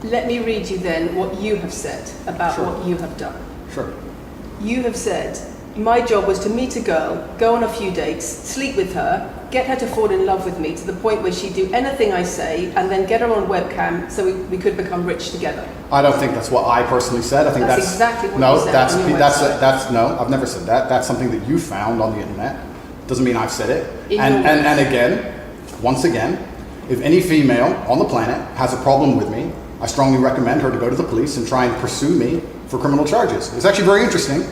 Let me read you then what you have said about what you have done. Sure. You have said, my job was to meet a girl, go on a few dates, sleep with her, get her to fall in love with me to the point where she'd do anything I say, and then get her on webcam so we could become rich together. I don't think that's what I personally said. I think that's exactly what no, you said on your that's no, I've never said that. That's something that you found on the internet. Doesn't mean I've said it. And again, once again, if any female on the planet has a problem with me, I strongly recommend her to go to the police and try and pursue me for criminal charges. It's actually very interesting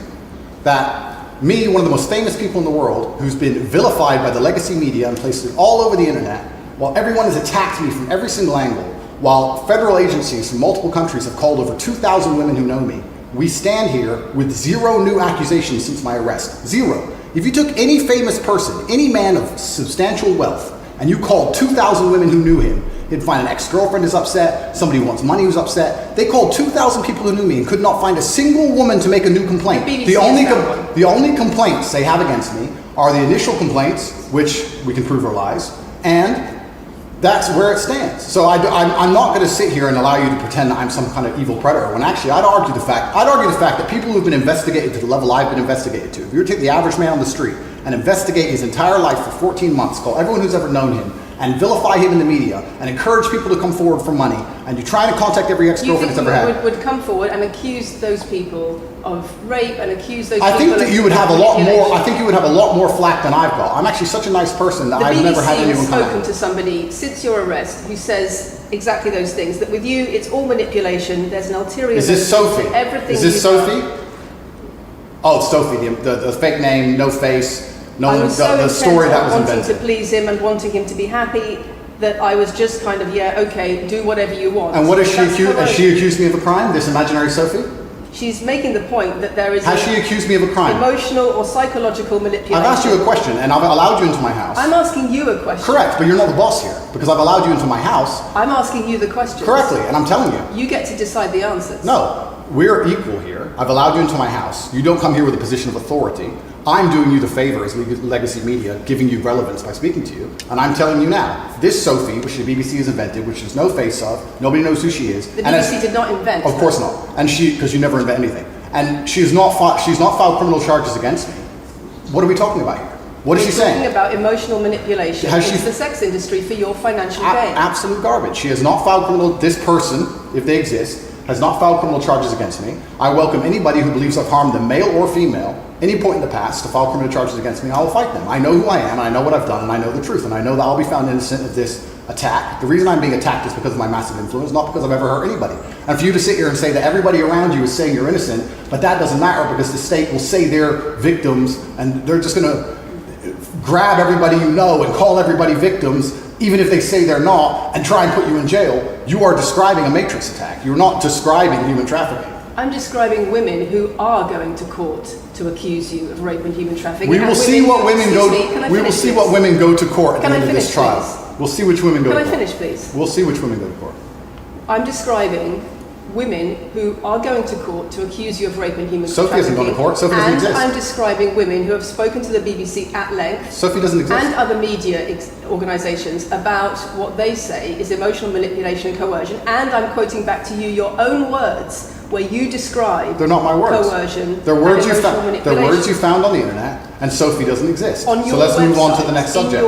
that me, one of the most famous people in the world, who's been vilified by the legacy media and places all over the internet, while everyone has attacked me from every single angle, while federal agencies from multiple countries have called over 2,000 women who know me, we stand here with 0 new accusations since my arrest. 0. If you took any famous person, any man of substantial wealth, and you called 2,000 women who knew him, he'd find an ex-girlfriend is upset, somebody who wants money who's upset. They called 2,000 people who knew me and could not find a single woman to make a new complaint. The only complaints they have against me are the initial complaints, which we can prove are lies, and that's where it stands. So I'm not going to sit here and allow you to pretend that I'm some kind of evil predator, when actually I'd argue the fact that people who've been investigated to the level I've been investigated to, if you were to take the average man on the street and investigate his entire life for 14 months, call everyone who's ever known him, and vilify him in the media, and encourage people to come forward for money, and you try to contact every ex-girlfriend he's ever had. Would come forward and accuse those people of rape and accuse those people I think that you would have a lot more. I think you would have a lot more flack than I've got. I'm actually such a nice person that I've never had anyone come at me. The BBC has spoken to somebody since your arrest who says exactly those things. That with you, it's all manipulation. There's an ulterior. Is this Sophie? Everything. Is this Sophie? Oh, it's Sophie. The fake name, no face. No, the story that was invented. Wanting to please him and wanting him to be happy, that I was just kind of, yeah, okay, do whatever you want. And what is she accused? Has she accused me of a crime? This imaginary Sophie? She's making the point that there is. Has she accused me of a crime? Emotional or psychological manipulation. I've asked you a question, and I've allowed you into my house. I'm asking you a question. Correct, but you're not the boss here because I've allowed you into my house. I'm asking you the question. Correctly, and I'm telling you. You get to decide the answers. No, we're equal here. I've allowed you into my house. You don't come here with a position of authority. I'm doing you the favor as legacy media, giving you relevance by speaking to you. And I'm telling you now, this Sophie, which the BBC has invented, which there's no face of, nobody knows who she is. The BBC did not invent. Of course not. And because you never invent anything. And she's not filed criminal charges against me. What are we talking about here? What is she saying? Talking about emotional manipulation. It's the sex industry for your financial gain. Absolute garbage. She has not filed criminal. This person, if they exist, has not filed criminal charges against me. I welcome anybody who believes I've harmed them, male or female, any point in the past to file criminal charges against me, and I will fight them. I know who I am, and I know what I've done, and I know the truth, and I know that I'll be found innocent of this attack. The reason I'm being attacked is because of my massive influence, not because I've ever hurt anybody. And for you to sit here and say that everybody around you is saying you're innocent, but that doesn't matter because the state will say they're victims, and they're just going to grab everybody you know and call everybody victims, even if they say they're not, and try and put you in jail. You are describing a matrix attack. You're not describing human trafficking. I'm describing women who are going to court to accuse you of rape and human trafficking. We will see what women go. We will see what women go to court at the end of this trial. We'll see which women go to court. Can I finish, please? We'll see which women go to court. I'm describing women who are going to court to accuse you of rape and human trafficking. Sophie hasn't gone to court. Sophie doesn't exist. And I'm describing women who have spoken to the BBC at length. Sophie doesn't exist. And other media organisations about what they say is emotional manipulation and coercion. And I'm quoting back to you your own words where you describe. They're not my words. Coercion. They're words you found. They're words you found on the internet. And Sophie doesn't exist. So let's move on to the next subject.